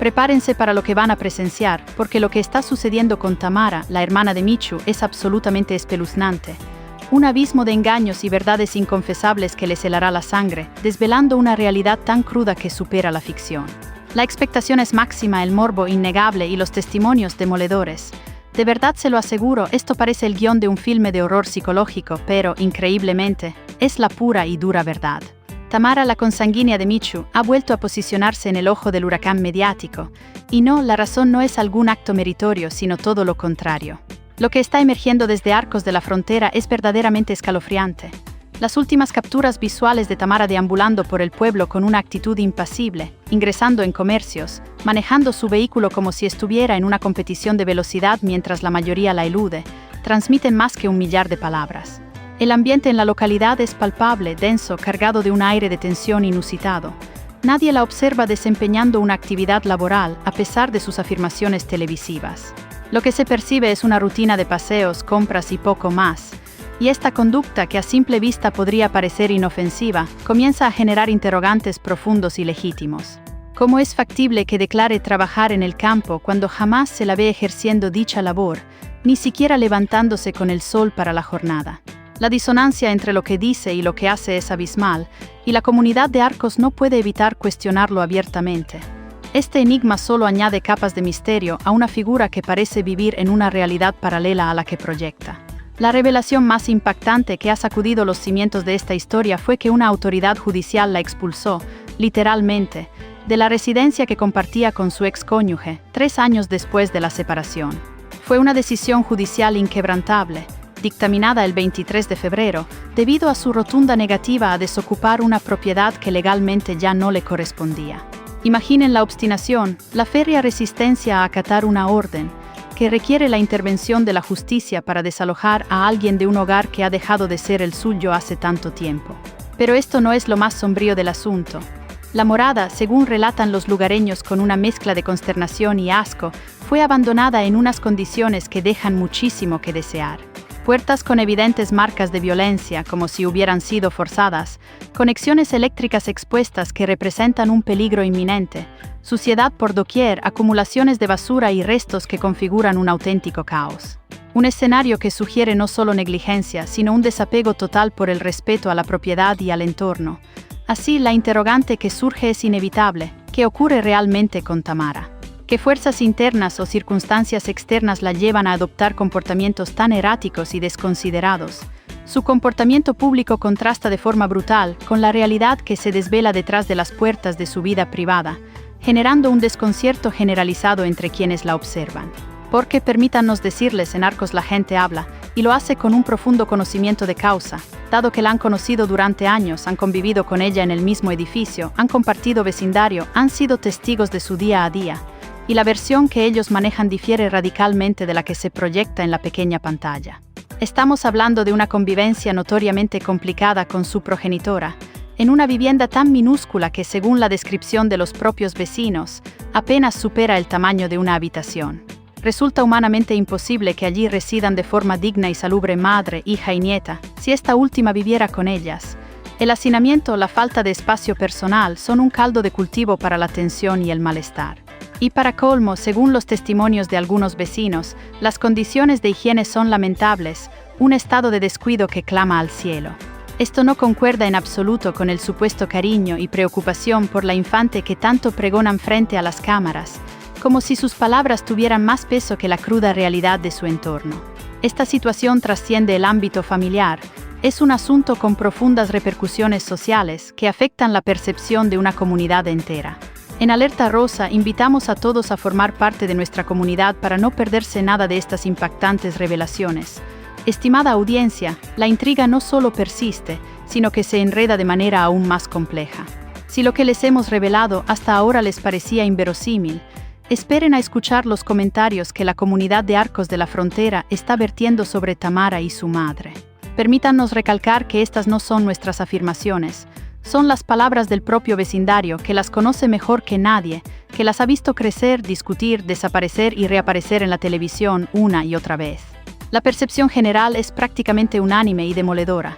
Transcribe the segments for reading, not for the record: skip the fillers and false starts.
Prepárense para lo que van a presenciar, porque lo que está sucediendo con Tamara, la hermana de Michu, es absolutamente espeluznante. Un abismo de engaños y verdades inconfesables que les helará la sangre, desvelando una realidad tan cruda que supera la ficción. La expectación es máxima, el morbo innegable y los testimonios demoledores. De verdad se lo aseguro, esto parece el guión de un filme de horror psicológico, pero, increíblemente, es la pura y dura verdad. Tamara, la consanguínea de Michu, ha vuelto a posicionarse en el ojo del huracán mediático. Y no, la razón no es algún acto meritorio, sino todo lo contrario. Lo que está emergiendo desde Arcos de la Frontera es verdaderamente escalofriante. Las últimas capturas visuales de Tamara deambulando por el pueblo con una actitud impasible, ingresando en comercios, manejando su vehículo como si estuviera en una competición de velocidad mientras la mayoría la elude, transmiten más que 1 millar de palabras. El ambiente en la localidad es palpable, denso, cargado de un aire de tensión inusitado. Nadie la observa desempeñando una actividad laboral a pesar de sus afirmaciones televisivas. Lo que se percibe es una rutina de paseos, compras y poco más. Y esta conducta, que a simple vista podría parecer inofensiva, comienza a generar interrogantes profundos y legítimos. ¿Cómo es factible que declare trabajar en el campo cuando jamás se la ve ejerciendo dicha labor, ni siquiera levantándose con el sol para la jornada? La disonancia entre lo que dice y lo que hace es abismal, y la comunidad de Arcos no puede evitar cuestionarlo abiertamente. Este enigma solo añade capas de misterio a una figura que parece vivir en una realidad paralela a la que proyecta. La revelación más impactante que ha sacudido los cimientos de esta historia fue que una autoridad judicial la expulsó, literalmente, de la residencia que compartía con su excónyuge, 3 años después de la separación. Fue una decisión judicial inquebrantable, dictaminada el 23 de febrero, debido a su rotunda negativa a desocupar una propiedad que legalmente ya no le correspondía. Imaginen la obstinación, la férrea resistencia a acatar una orden, que requiere la intervención de la justicia para desalojar a alguien de un hogar que ha dejado de ser el suyo hace tanto tiempo. Pero esto no es lo más sombrío del asunto. La morada, según relatan los lugareños con una mezcla de consternación y asco, fue abandonada en unas condiciones que dejan muchísimo que desear. Puertas con evidentes marcas de violencia, como si hubieran sido forzadas, conexiones eléctricas expuestas que representan un peligro inminente, suciedad por doquier, acumulaciones de basura y restos que configuran un auténtico caos. Un escenario que sugiere no solo negligencia, sino un desapego total por el respeto a la propiedad y al entorno. Así, la interrogante que surge es inevitable: ¿qué ocurre realmente con Tamara? ¿Qué fuerzas internas o circunstancias externas la llevan a adoptar comportamientos tan erráticos y desconsiderados? Su comportamiento público contrasta de forma brutal con la realidad que se desvela detrás de las puertas de su vida privada, generando un desconcierto generalizado entre quienes la observan. Porque, permítanos decirles, en Arcos la gente habla, y lo hace con un profundo conocimiento de causa, dado que la han conocido durante años, han convivido con ella en el mismo edificio, han compartido vecindario, han sido testigos de su día a día, y la versión que ellos manejan difiere radicalmente de la que se proyecta en la pequeña pantalla. Estamos hablando de una convivencia notoriamente complicada con su progenitora, en una vivienda tan minúscula que, según la descripción de los propios vecinos, apenas supera el tamaño de una habitación. Resulta humanamente imposible que allí residan de forma digna y salubre madre, hija y nieta, si esta última viviera con ellas. El hacinamiento o la falta de espacio personal son un caldo de cultivo para la tensión y el malestar. Y para colmo, según los testimonios de algunos vecinos, las condiciones de higiene son lamentables, un estado de descuido que clama al cielo. Esto no concuerda en absoluto con el supuesto cariño y preocupación por la infante que tanto pregonan frente a las cámaras, como si sus palabras tuvieran más peso que la cruda realidad de su entorno. Esta situación trasciende el ámbito familiar, es un asunto con profundas repercusiones sociales que afectan la percepción de una comunidad entera. En Alerta Rosa invitamos a todos a formar parte de nuestra comunidad para no perderse nada de estas impactantes revelaciones. Estimada audiencia, la intriga no solo persiste, sino que se enreda de manera aún más compleja. Si lo que les hemos revelado hasta ahora les parecía inverosímil, esperen a escuchar los comentarios que la comunidad de Arcos de la Frontera está vertiendo sobre Tamara y su madre. Permítanos recalcar que estas no son nuestras afirmaciones, son las palabras del propio vecindario, que las conoce mejor que nadie, que las ha visto crecer, discutir, desaparecer y reaparecer en la televisión una y otra vez. La percepción general es prácticamente unánime y demoledora.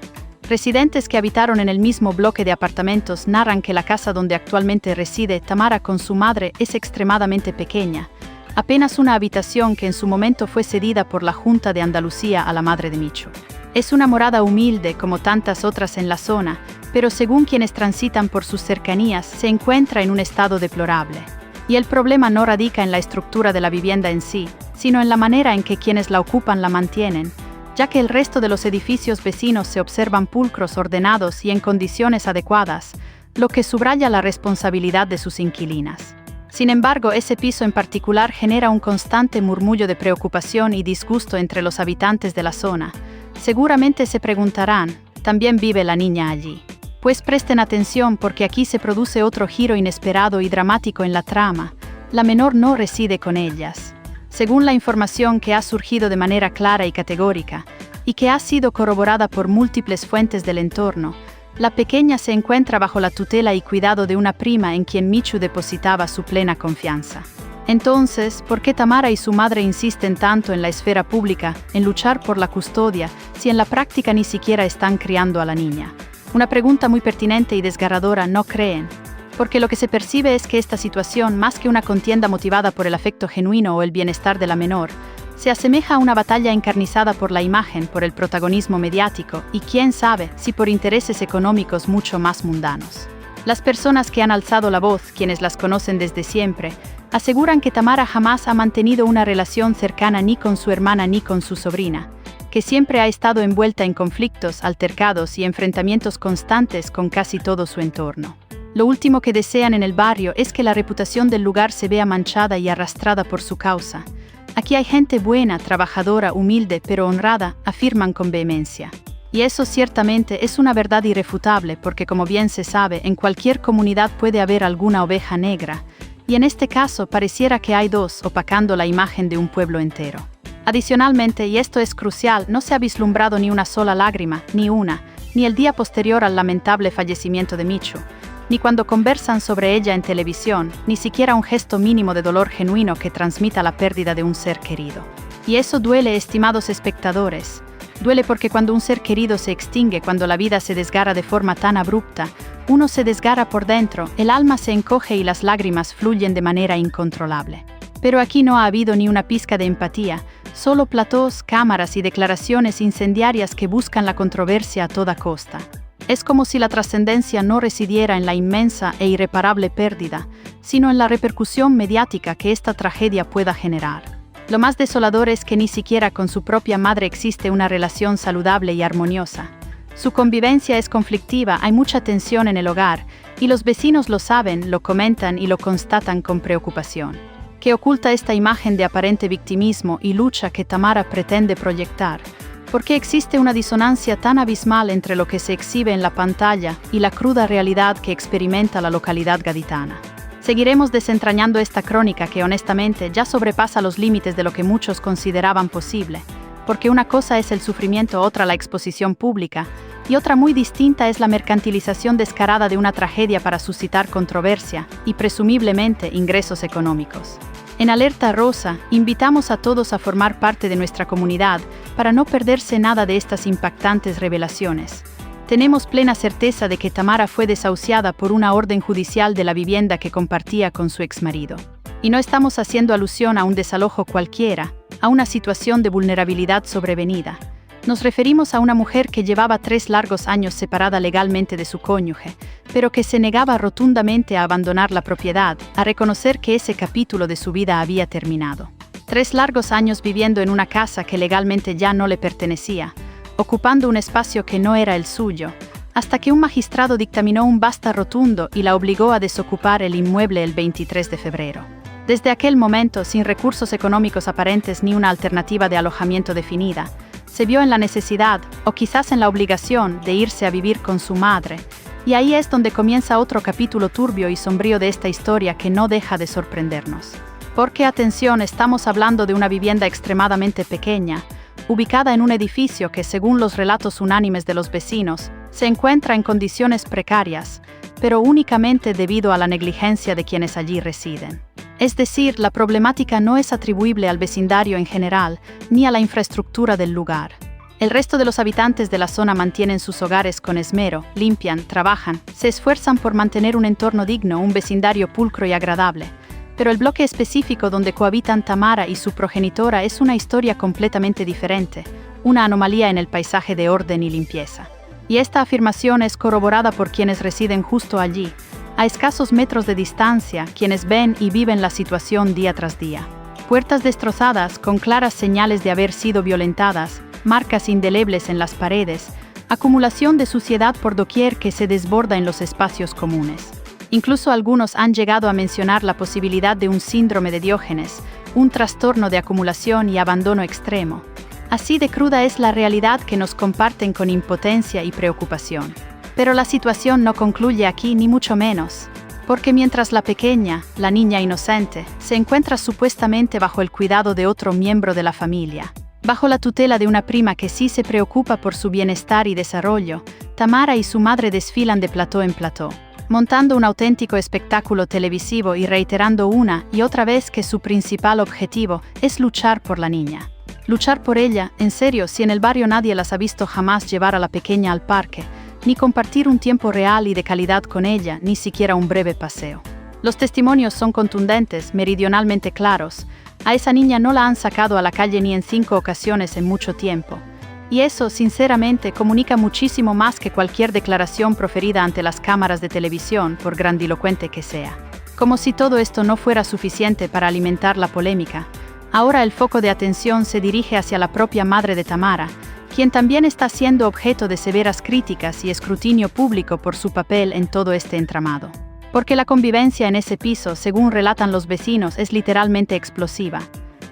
Residentes que habitaron en el mismo bloque de apartamentos narran que la casa donde actualmente reside Tamara con su madre es extremadamente pequeña, apenas una habitación que en su momento fue cedida por la Junta de Andalucía a la madre de Michu. Es una morada humilde como tantas otras en la zona, pero según quienes transitan por sus cercanías se encuentra en un estado deplorable. Y el problema no radica en la estructura de la vivienda en sí, sino en la manera en que quienes la ocupan la mantienen, ya que el resto de los edificios vecinos se observan pulcros, ordenados y en condiciones adecuadas, lo que subraya la responsabilidad de sus inquilinas. Sin embargo, ese piso en particular genera un constante murmullo de preocupación y disgusto entre los habitantes de la zona. Seguramente se preguntarán, ¿también vive la niña allí? Pues presten atención porque aquí se produce otro giro inesperado y dramático en la trama. La menor no reside con ellas. Según la información que ha surgido de manera clara y categórica, y que ha sido corroborada por múltiples fuentes del entorno, la pequeña se encuentra bajo la tutela y cuidado de una prima en quien Michu depositaba su plena confianza. Entonces, ¿por qué Tamara y su madre insisten tanto en la esfera pública en luchar por la custodia, si en la práctica ni siquiera están criando a la niña? Una pregunta muy pertinente y desgarradora, ¿no creen? Porque lo que se percibe es que esta situación, más que una contienda motivada por el afecto genuino o el bienestar de la menor, se asemeja a una batalla encarnizada por la imagen, por el protagonismo mediático y quién sabe si por intereses económicos mucho más mundanos. Las personas que han alzado la voz, quienes las conocen desde siempre, aseguran que Tamara jamás ha mantenido una relación cercana ni con su hermana ni con su sobrina, que siempre ha estado envuelta en conflictos, altercados y enfrentamientos constantes con casi todo su entorno. Lo último que desean en el barrio es que la reputación del lugar se vea manchada y arrastrada por su causa. Aquí hay gente buena, trabajadora, humilde, pero honrada, afirman con vehemencia. Y eso ciertamente es una verdad irrefutable porque, como bien se sabe, en cualquier comunidad puede haber alguna oveja negra, y en este caso pareciera que hay dos, opacando la imagen de un pueblo entero. Adicionalmente, y esto es crucial, no se ha vislumbrado ni una sola lágrima, ni el día posterior al lamentable fallecimiento de Michu, ni cuando conversan sobre ella en televisión, ni siquiera un gesto mínimo de dolor genuino que transmita la pérdida de un ser querido. Y eso duele, estimados espectadores. Duele porque cuando un ser querido se extingue, cuando la vida se desgarra de forma tan abrupta, uno se desgarra por dentro, el alma se encoge y las lágrimas fluyen de manera incontrolable. Pero aquí no ha habido ni una pizca de empatía, solo platós, cámaras y declaraciones incendiarias que buscan la controversia a toda costa. Es como si la trascendencia no residiera en la inmensa e irreparable pérdida, sino en la repercusión mediática que esta tragedia pueda generar. Lo más desolador es que ni siquiera con su propia madre existe una relación saludable y armoniosa. Su convivencia es conflictiva, hay mucha tensión en el hogar, y los vecinos lo saben, lo comentan y lo constatan con preocupación. ¿Qué oculta esta imagen de aparente victimismo y lucha que Tamara pretende proyectar? ¿Por qué existe una disonancia tan abismal entre lo que se exhibe en la pantalla y la cruda realidad que experimenta la localidad gaditana? Seguiremos desentrañando esta crónica que honestamente ya sobrepasa los límites de lo que muchos consideraban posible, porque una cosa es el sufrimiento, otra la exposición pública, y otra muy distinta es la mercantilización descarada de una tragedia para suscitar controversia y presumiblemente ingresos económicos. En Alerta Rosa, invitamos a todos a formar parte de nuestra comunidad para no perderse nada de estas impactantes revelaciones. Tenemos plena certeza de que Tamara fue desahuciada por una orden judicial de la vivienda que compartía con su exmarido. Y no estamos haciendo alusión a un desalojo cualquiera, a una situación de vulnerabilidad sobrevenida. Nos referimos a una mujer que llevaba 3 largos años separada legalmente de su cónyuge, pero que se negaba rotundamente a abandonar la propiedad, a reconocer que ese capítulo de su vida había terminado. 3 largos años viviendo en una casa que legalmente ya no le pertenecía, ocupando un espacio que no era el suyo, hasta que un magistrado dictaminó un basta rotundo y la obligó a desocupar el inmueble el 23 de febrero. Desde aquel momento, sin recursos económicos aparentes ni una alternativa de alojamiento definida, se vio en la necesidad, o quizás en la obligación, de irse a vivir con su madre, y ahí es donde comienza otro capítulo turbio y sombrío de esta historia que no deja de sorprendernos. Porque, atención, estamos hablando de una vivienda extremadamente pequeña, ubicada en un edificio que, según los relatos unánimes de los vecinos, se encuentra en condiciones precarias, pero únicamente debido a la negligencia de quienes allí residen. Es decir, la problemática no es atribuible al vecindario en general, ni a la infraestructura del lugar. El resto de los habitantes de la zona mantienen sus hogares con esmero, limpian, trabajan, se esfuerzan por mantener un entorno digno, un vecindario pulcro y agradable. Pero el bloque específico donde cohabitan Tamara y su progenitora es una historia completamente diferente, una anomalía en el paisaje de orden y limpieza. Y esta afirmación es corroborada por quienes residen justo allí, a escasos metros de distancia, quienes ven y viven la situación día tras día. Puertas destrozadas, con claras señales de haber sido violentadas, marcas indelebles en las paredes, acumulación de suciedad por doquier que se desborda en los espacios comunes. Incluso algunos han llegado a mencionar la posibilidad de un síndrome de Diógenes, un trastorno de acumulación y abandono extremo. Así de cruda es la realidad que nos comparten con impotencia y preocupación. Pero la situación no concluye aquí ni mucho menos, porque mientras la pequeña, la niña inocente, se encuentra supuestamente bajo el cuidado de otro miembro de la familia, bajo la tutela de una prima que sí se preocupa por su bienestar y desarrollo, Tamara y su madre desfilan de plató en plató, montando un auténtico espectáculo televisivo y reiterando una y otra vez que su principal objetivo es luchar por la niña. Luchar por ella, en serio, si en el barrio nadie las ha visto jamás llevar a la pequeña al parque, ni compartir un tiempo real y de calidad con ella, ni siquiera un breve paseo. Los testimonios son contundentes, meridionalmente claros. A esa niña no la han sacado a la calle ni en 5 ocasiones en mucho tiempo. Y eso, sinceramente, comunica muchísimo más que cualquier declaración proferida ante las cámaras de televisión, por grandilocuente que sea. Como si todo esto no fuera suficiente para alimentar la polémica, ahora el foco de atención se dirige hacia la propia madre de Tamara, quien también está siendo objeto de severas críticas y escrutinio público por su papel en todo este entramado. Porque la convivencia en ese piso, según relatan los vecinos, es literalmente explosiva.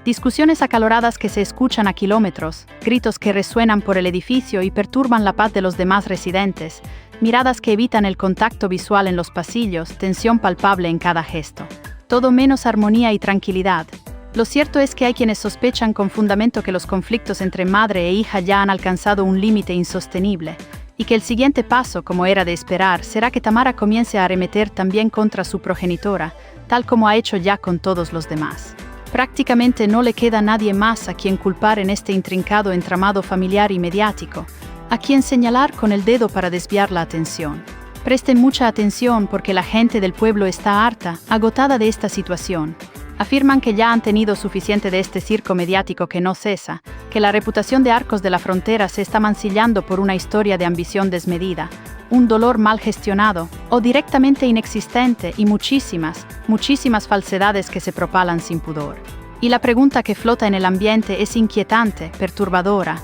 Discusiones acaloradas que se escuchan a kilómetros, gritos que resuenan por el edificio y perturban la paz de los demás residentes, miradas que evitan el contacto visual en los pasillos, tensión palpable en cada gesto. Todo menos armonía y tranquilidad. Lo cierto es que hay quienes sospechan con fundamento que los conflictos entre madre e hija ya han alcanzado un límite insostenible, y que el siguiente paso, como era de esperar, será que Tamara comience a arremeter también contra su progenitora, tal como ha hecho ya con todos los demás. Prácticamente no le queda nadie más a quien culpar en este intrincado entramado familiar y mediático, a quien señalar con el dedo para desviar la atención. Presten mucha atención porque la gente del pueblo está harta, agotada de esta situación. Afirman que ya han tenido suficiente de este circo mediático que no cesa, que la reputación de Arcos de la Frontera se está mancillando por una historia de ambición desmedida, un dolor mal gestionado o directamente inexistente y muchísimas falsedades que se propalan sin pudor. Y la pregunta que flota en el ambiente es inquietante, perturbadora.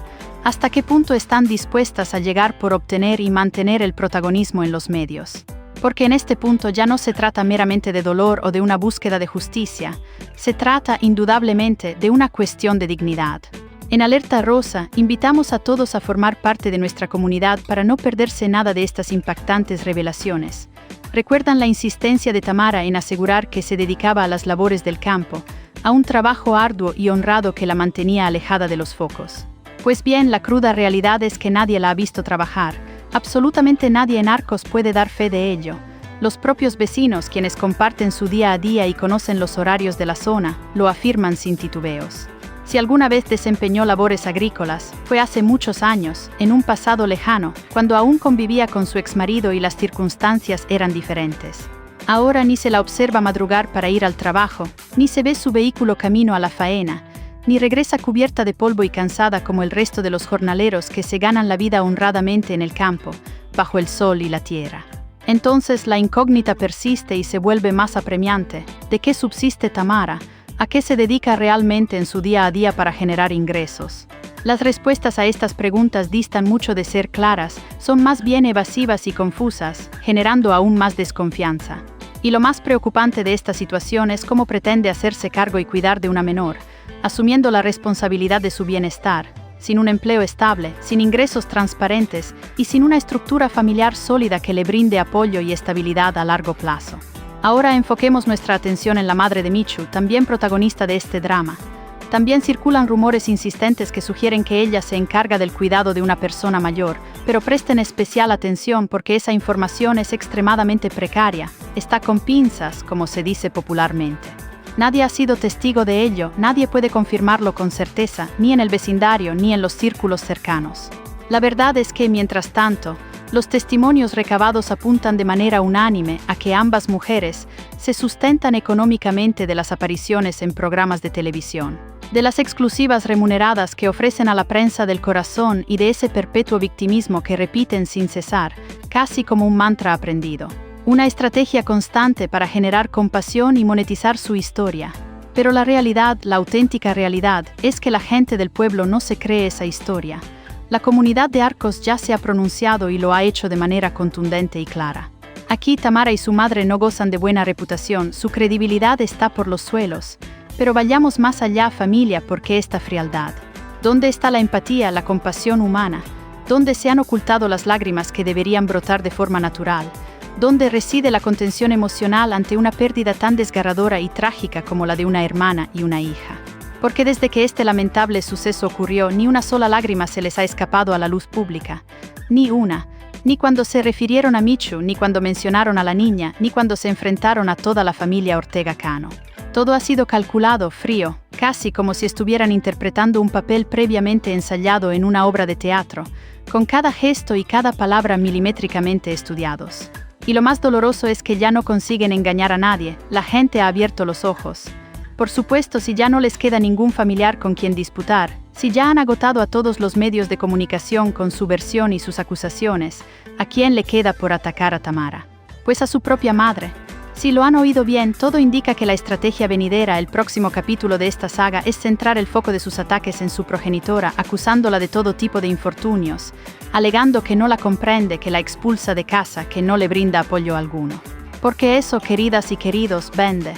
¿Hasta qué punto están dispuestas a llegar por obtener y mantener el protagonismo en los medios? Porque en este punto ya no se trata meramente de dolor o de una búsqueda de justicia, se trata indudablemente de una cuestión de dignidad. En Alerta Rosa, invitamos a todos a formar parte de nuestra comunidad para no perderse nada de estas impactantes revelaciones. Recuerdan la insistencia de Tamara en asegurar que se dedicaba a las labores del campo, a un trabajo arduo y honrado que la mantenía alejada de los focos. Pues bien, la cruda realidad es que nadie la ha visto trabajar. Absolutamente nadie en Arcos puede dar fe de ello. Los propios vecinos, quienes comparten su día a día y conocen los horarios de la zona, lo afirman sin titubeos. Si alguna vez desempeñó labores agrícolas, fue hace muchos años, en un pasado lejano, cuando aún convivía con su exmarido y las circunstancias eran diferentes. Ahora ni se la observa madrugar para ir al trabajo, ni se ve su vehículo camino a la faena, ni regresa cubierta de polvo y cansada como el resto de los jornaleros que se ganan la vida honradamente en el campo, bajo el sol y la tierra. Entonces la incógnita persiste y se vuelve más apremiante. ¿De qué subsiste Tamara? ¿A qué se dedica realmente en su día a día para generar ingresos? Las respuestas a estas preguntas distan mucho de ser claras, son más bien evasivas y confusas, generando aún más desconfianza. Y lo más preocupante de esta situación es cómo pretende hacerse cargo y cuidar de una menor, asumiendo la responsabilidad de su bienestar, sin un empleo estable, sin ingresos transparentes y sin una estructura familiar sólida que le brinde apoyo y estabilidad a largo plazo. Ahora enfoquemos nuestra atención en la madre de Michu, también protagonista de este drama. También circulan rumores insistentes que sugieren que ella se encarga del cuidado de una persona mayor, pero presten especial atención porque esa información es extremadamente precaria, está con pinzas, como se dice popularmente. Nadie ha sido testigo de ello, nadie puede confirmarlo con certeza, ni en el vecindario ni en los círculos cercanos. La verdad es que, mientras tanto, los testimonios recabados apuntan de manera unánime a que ambas mujeres se sustentan económicamente de las apariciones en programas de televisión, de las exclusivas remuneradas que ofrecen a la prensa del corazón y de ese perpetuo victimismo que repiten sin cesar, casi como un mantra aprendido. Una estrategia constante para generar compasión y monetizar su historia. Pero la realidad, la auténtica realidad, es que la gente del pueblo no se cree esa historia. La comunidad de Arcos ya se ha pronunciado y lo ha hecho de manera contundente y clara. Aquí Tamara y su madre no gozan de buena reputación, su credibilidad está por los suelos. Pero vayamos más allá, familia, ¿por qué esta frialdad? ¿Dónde está la empatía, la compasión humana? ¿Dónde se han ocultado las lágrimas que deberían brotar de forma natural? ¿Dónde reside la contención emocional ante una pérdida tan desgarradora y trágica como la de una hermana y una hija? Porque desde que este lamentable suceso ocurrió, ni una sola lágrima se les ha escapado a la luz pública. Ni una. Ni cuando se refirieron a Michu, ni cuando mencionaron a la niña, ni cuando se enfrentaron a toda la familia Ortega Cano. Todo ha sido calculado, frío, casi como si estuvieran interpretando un papel previamente ensayado en una obra de teatro, con cada gesto y cada palabra milimétricamente estudiados. Y lo más doloroso es que ya no consiguen engañar a nadie, la gente ha abierto los ojos. Por supuesto, si ya no les queda ningún familiar con quien disputar, si ya han agotado a todos los medios de comunicación con su versión y sus acusaciones, ¿a quién le queda por atacar a Tamara? Pues a su propia madre. Si lo han oído bien, todo indica que la estrategia venidera, el próximo capítulo de esta saga, es centrar el foco de sus ataques en su progenitora, acusándola de todo tipo de infortunios, alegando que no la comprende, que la expulsa de casa, que no le brinda apoyo alguno. Porque eso, queridas y queridos, vende.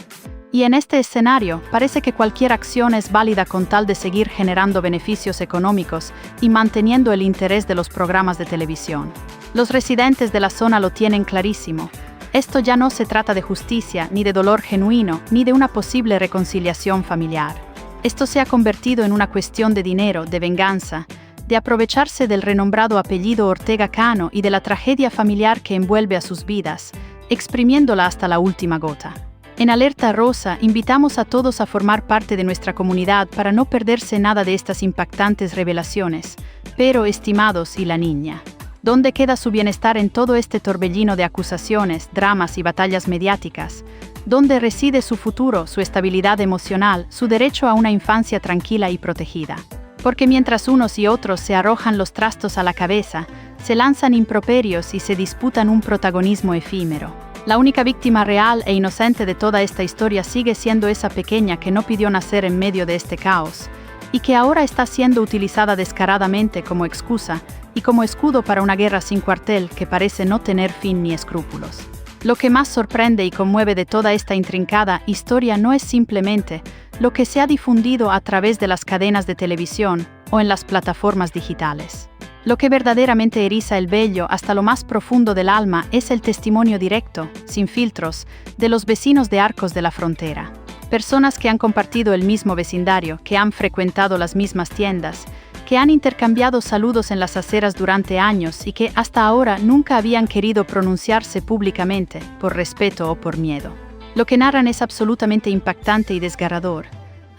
Y en este escenario, parece que cualquier acción es válida con tal de seguir generando beneficios económicos y manteniendo el interés de los programas de televisión. Los residentes de la zona lo tienen clarísimo. Esto ya no se trata de justicia, ni de dolor genuino, ni de una posible reconciliación familiar. Esto se ha convertido en una cuestión de dinero, de venganza, de aprovecharse del renombrado apellido Ortega Cano y de la tragedia familiar que envuelve a sus vidas, exprimiéndola hasta la última gota. En Alerta Rosa, invitamos a todos a formar parte de nuestra comunidad para no perderse nada de estas impactantes revelaciones. Pero, estimados, ¿y la niña? ¿Dónde queda su bienestar en todo este torbellino de acusaciones, dramas y batallas mediáticas? ¿Dónde reside su futuro, su estabilidad emocional, su derecho a una infancia tranquila y protegida? Porque mientras unos y otros se arrojan los trastos a la cabeza, se lanzan improperios y se disputan un protagonismo efímero, la única víctima real e inocente de toda esta historia sigue siendo esa pequeña que no pidió nacer en medio de este caos, y que ahora está siendo utilizada descaradamente como excusa y como escudo para una guerra sin cuartel que parece no tener fin ni escrúpulos. Lo que más sorprende y conmueve de toda esta intrincada historia no es simplemente lo que se ha difundido a través de las cadenas de televisión o en las plataformas digitales. Lo que verdaderamente eriza el vello hasta lo más profundo del alma es el testimonio directo, sin filtros, de los vecinos de Arcos de la Frontera. Personas que han compartido el mismo vecindario, que han frecuentado las mismas tiendas, que han intercambiado saludos en las aceras durante años y que hasta ahora nunca habían querido pronunciarse públicamente, por respeto o por miedo. Lo que narran es absolutamente impactante y desgarrador.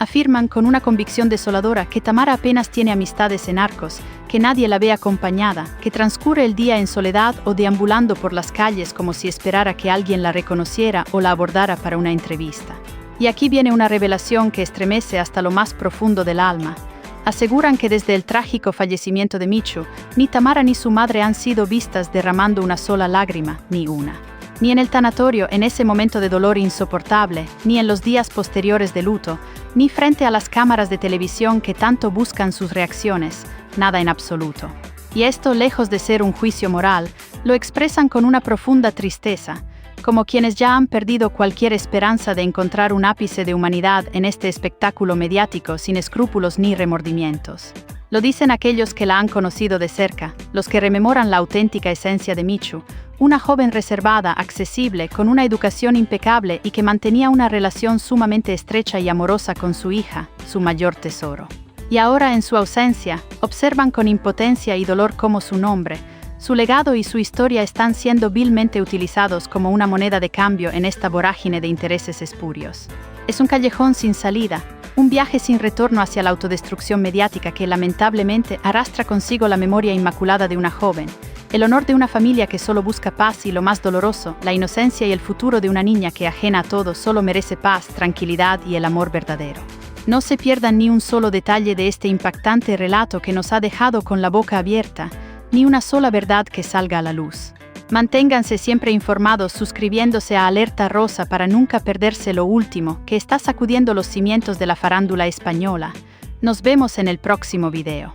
Afirman con una convicción desoladora que Tamara apenas tiene amistades en Arcos, que nadie la ve acompañada, que transcurre el día en soledad o deambulando por las calles como si esperara que alguien la reconociera o la abordara para una entrevista. Y aquí viene una revelación que estremece hasta lo más profundo del alma. Aseguran que desde el trágico fallecimiento de Michu, ni Tamara ni su madre han sido vistas derramando una sola lágrima, ni una. Ni en el tanatorio, en ese momento de dolor insoportable, ni en los días posteriores de luto, ni frente a las cámaras de televisión que tanto buscan sus reacciones, nada en absoluto. Y esto, lejos de ser un juicio moral, lo expresan con una profunda tristeza, como quienes ya han perdido cualquier esperanza de encontrar un ápice de humanidad en este espectáculo mediático sin escrúpulos ni remordimientos. Lo dicen aquellos que la han conocido de cerca, los que rememoran la auténtica esencia de Michu, una joven reservada, accesible, con una educación impecable y que mantenía una relación sumamente estrecha y amorosa con su hija, su mayor tesoro. Y ahora, en su ausencia, observan con impotencia y dolor cómo su nombre, su legado y su historia están siendo vilmente utilizados como una moneda de cambio en esta vorágine de intereses espurios. Es un callejón sin salida, un viaje sin retorno hacia la autodestrucción mediática que lamentablemente arrastra consigo la memoria inmaculada de una joven, el honor de una familia que solo busca paz y, lo más doloroso, la inocencia y el futuro de una niña que, ajena a todo, solo merece paz, tranquilidad y el amor verdadero. No se pierdan ni un solo detalle de este impactante relato que nos ha dejado con la boca abierta, ni una sola verdad que salga a la luz. Manténganse siempre informados suscribiéndose a Alerta Rosa para nunca perderse lo último que está sacudiendo los cimientos de la farándula española. Nos vemos en el próximo video.